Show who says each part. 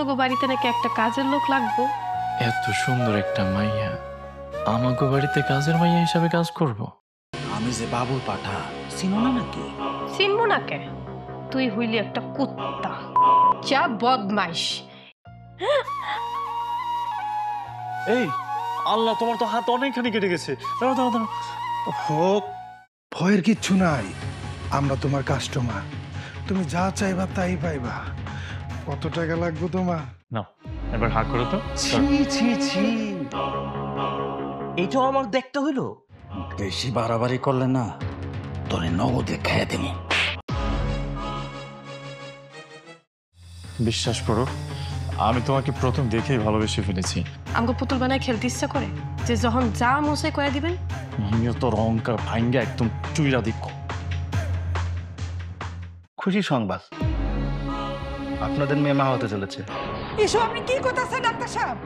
Speaker 1: আপনাকে বাড়িতে নাকি একটা কাজের লোক লাগবো।
Speaker 2: এত সুন্দর একটা মাইয়া আমাকে বাড়িতে কাজের মাইয়া হিসাবে কাজ করব?
Speaker 3: আমি যে বাবুর পাঠা চিনো না নাকি?
Speaker 1: চিনবো না কে? তুই হইলি একটা কুত্তা, যা বদমাইশ।
Speaker 2: এই আল্লাহ, তোমার তো হাত অনেকখানি কেটে গেছে। দাঁড়াও দাঁড়াও দাঁড়াও।
Speaker 4: হোক, ভয়ের কিচ্ছু নাই। আমরা তোমার কাস্টমার, তুমি যা চাইবা তাই পাইবা। কত টাকা লাগবে তোমার?
Speaker 2: না, এবার হাত করো তো।
Speaker 3: ছি ছি ছি, এইটাও আমার দেখতে হইলো। বেশি বাড়াবাড়ি করলে না তোরে নগদে খেয়ে দেব।
Speaker 2: বিশ্বাস করো, আমি তোমাকে প্রথম দেখেই ভালোবেসে ফেলেছি।
Speaker 1: আমাকে পুতুল বানায় খেলতে ইচ্ছা করে যে যখন যা মশে করে দিবেন।
Speaker 2: আমিও তোর অহংকার ভাঙ্গে একদম চুইরা দিক।
Speaker 5: খুশি সংবাদ, আপনাদের মেয়ে মা হতে চলেছে।
Speaker 6: এসব আপনি কি করতেছেন ডাক্তার সাহেব?